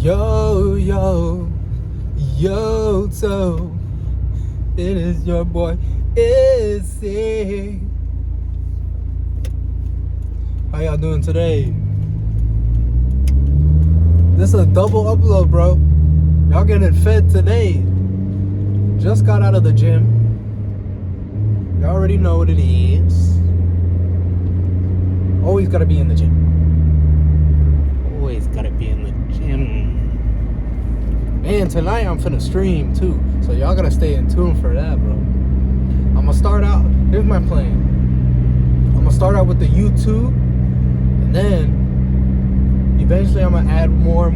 Yo, yo, yo, so it is your boy, Izzy. How y'all doing today? This is a double upload, bro. Y'all getting fed today. Just got out of the gym. Y'all already know what it is. Always gotta be in the gym. Always gotta be in the gym. And tonight I'm finna stream too. So y'all gotta stay in tune for that, bro. I'm gonna start out. Here's my plan. I'm gonna start out with the YouTube. And then eventually I'm gonna add more.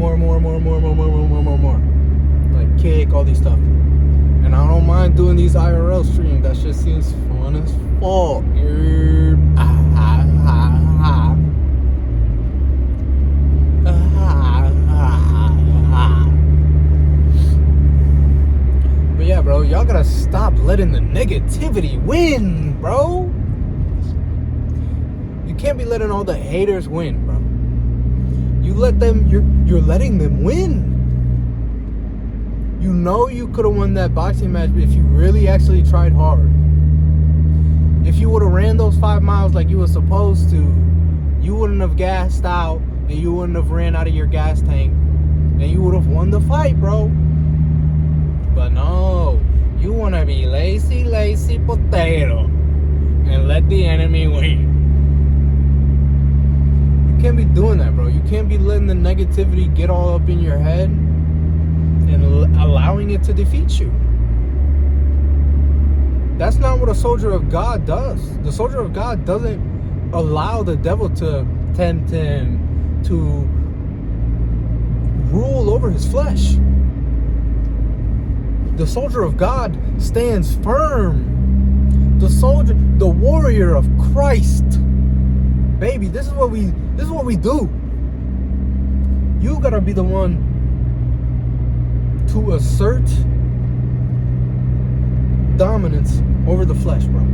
Like kick, all these stuff. And I don't mind doing these IRL streams. That shit seems fun as fuck, dude. But yeah, bro, y'all gotta stop letting the negativity win, bro. You can't be letting all the haters win, bro. You let them, you're letting them win. You know you could have won that boxing match if you really actually tried hard. If you would have ran those 5 miles like you were supposed to, you wouldn't have gassed out and you wouldn't have ran out of your gas tank and you would have won the fight, bro. But no, you want to be lazy potato and let the enemy win. You can't be doing that, bro. You can't be letting the negativity get all up in your head and allowing it to defeat you. That's not what a soldier of God does. The soldier of God doesn't allow the devil to tempt him to rule over his flesh. The soldier of God stands firm. The warrior of Christ. Baby, this is what we do. You gotta be the one to assert dominance over the flesh, bro.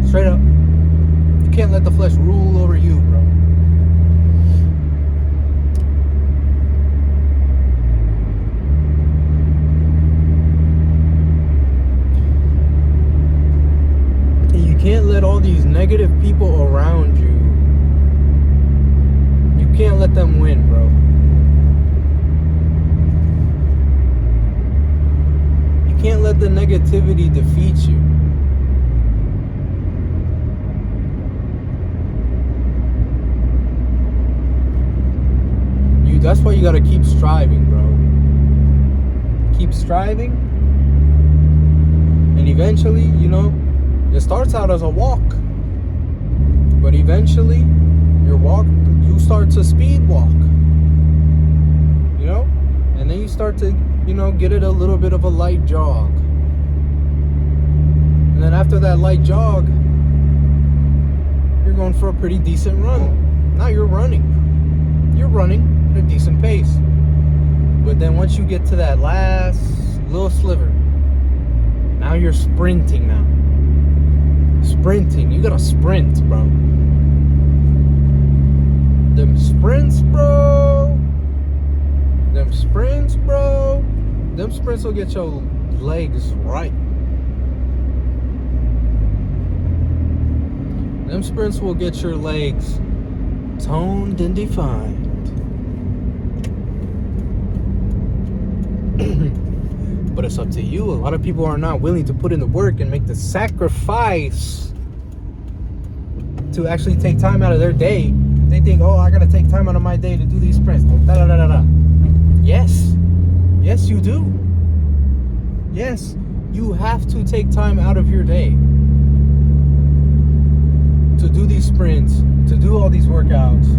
Straight up. You can't let the flesh rule over you, bro. And you can't let all these negative people around you, you can't let them win, bro. Can't let the negativity defeat you. That's why you gotta keep striving, bro. Keep striving, and eventually, it starts out as a walk, but eventually, you start to speed walk. And then you start to get it a little bit of a light jog. And then after that light jog, you're going for a pretty decent run. Now you're running. You're running at a decent pace. But then once you get to that last little sliver, now you're sprinting now. Sprinting. You gotta sprint, bro. Them sprints, bro. Them sprints will get your legs right. Them sprints will get your legs toned and defined. But it's up to you. A lot of people are not willing to put in the work and make the sacrifice to actually take time out of their day. They think, I gotta take time out of my day to do these sprints. Yes. Yes, you do. Yes, you have to take time out of your day to do these sprints, to do all these workouts.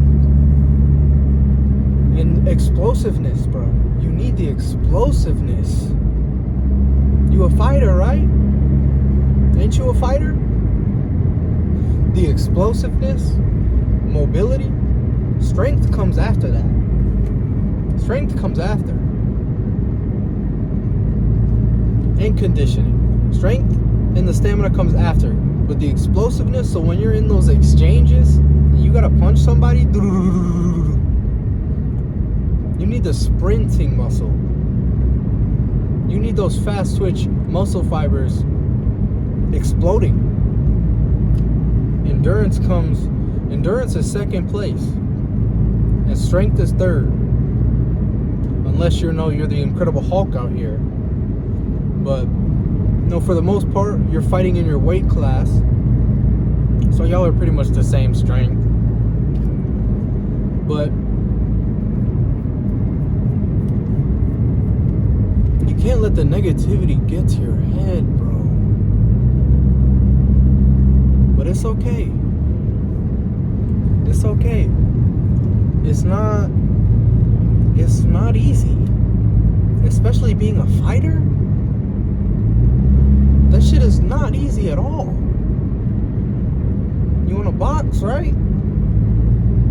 And explosiveness, bro. You need the explosiveness. You a fighter, right? Ain't you a fighter? The explosiveness, mobility, strength comes after that. Strength comes after. And conditioning. Strength and the stamina comes after. But the explosiveness, so when you're in those exchanges, you gotta punch somebody, you need the sprinting muscle. You need those fast twitch muscle fibers exploding. Endurance is second place. And strength is third. Unless you're the Incredible Hulk out here. But for the most part, you're fighting in your weight class. So y'all are pretty much the same strength. But you can't let the negativity get to your head, bro. But it's okay. It's okay. It's not easy. Especially being a fighter. That shit is not easy at all. You wanna box, right?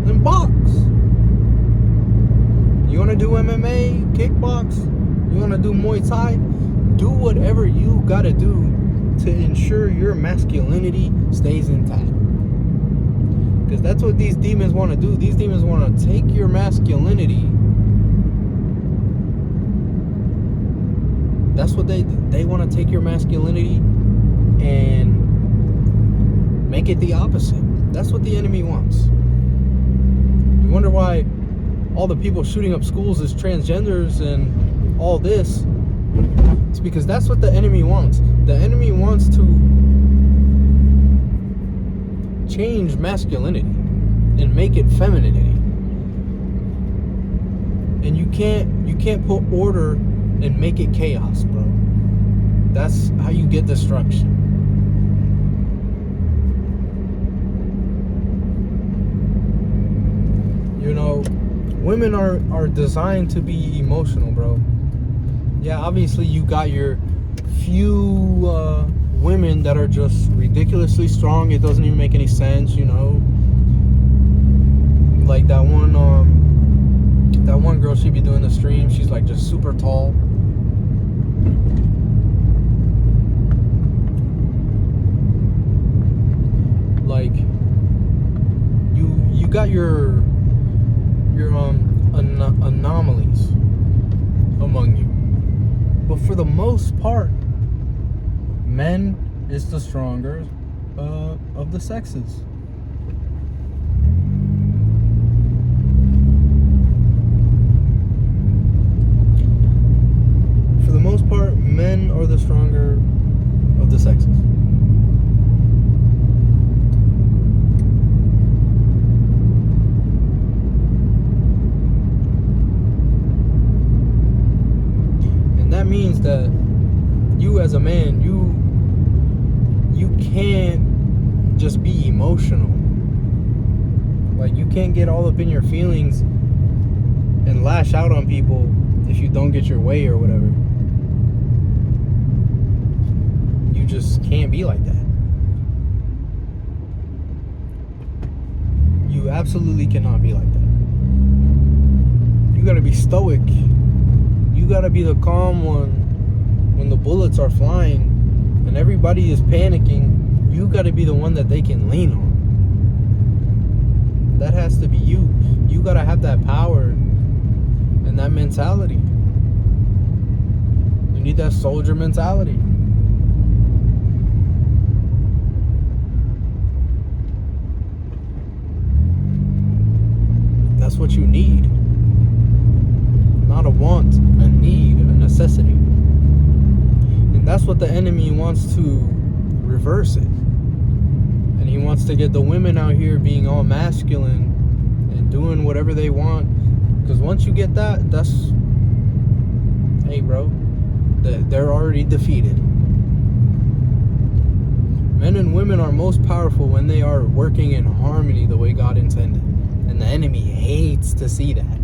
Then box. You wanna do MMA, kickbox? You wanna do Muay Thai? Do whatever you gotta do to ensure your masculinity stays intact. Because that's what these demons want to do. These demons want to take your masculinity. That's what they want to take your masculinity and make it the opposite. That's what the enemy wants. You wonder why all the people shooting up schools is transgenders and all this. It's because that's what the enemy wants. The enemy wants to change masculinity and make it femininity. And you can't put order and make it chaos, bro. That's how you get destruction. Women are designed to be emotional, bro. Yeah, obviously you got your few women that are just ridiculously strong. It doesn't even make any sense, Like that one girl, she be doing the stream. She's like just super tall. Like you got your anomalies among you, but for the most part, men is the stronger of the sexes. For the most part, men are the stronger of the sexes. That means that you as a man, you can't just be emotional. Like, you can't get all up in your feelings and lash out on people if you don't get your way or whatever. You just can't be like that. You absolutely cannot be like that. You gotta be stoic. You gotta be the calm one when the bullets are flying and everybody is panicking. You gotta be the one that they can lean on. That has to be you. You gotta have that power and that mentality. You need that soldier mentality. That's what you need. Not a want, a need, a necessity. And that's what the enemy wants to reverse it. And he wants to get the women out here being all masculine and doing whatever they want. Because once you get that, hey bro, they're already defeated. Men and women are most powerful when they are working in harmony the way God intended. And the enemy hates to see that.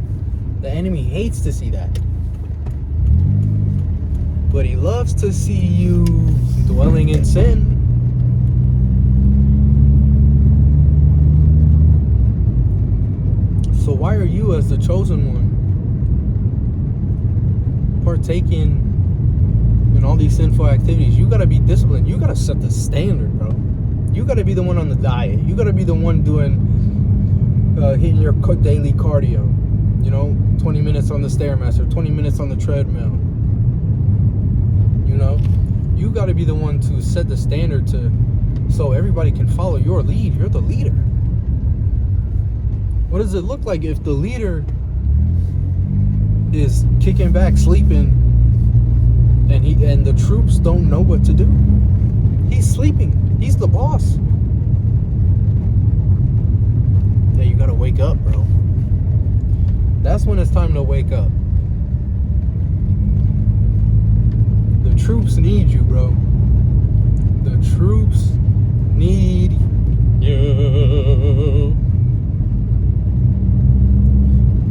The enemy hates to see that. But he loves to see you dwelling in sin. So why are you, as the chosen one, partaking in all these sinful activities? You gotta be disciplined. You gotta set the standard, bro. You gotta be the one on the diet. You gotta be the one doing hitting your daily cardio. You know, 20 minutes on the Stairmaster, 20 minutes on the treadmill. You know, you got to be the one to set the standard so everybody can follow your lead. You're the leader. What does it look like if the leader is kicking back, sleeping, and the troops don't know what to do? He's sleeping. He's the boss. Yeah, you gotta wake up, bro. That's when it's time to wake up. The troops need you, bro. The troops need you.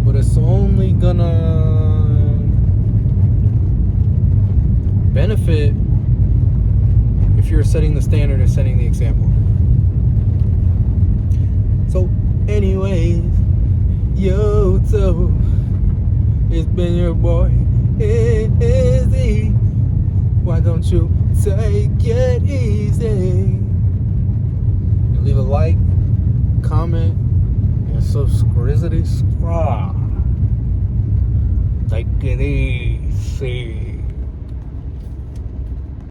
But it's only gonna benefit if you're setting the standard and setting the example. So, anyways, yo, so it's been your boy, Izzy. Why don't you take it easy? And leave a like, comment, and subscribe. Take it easy.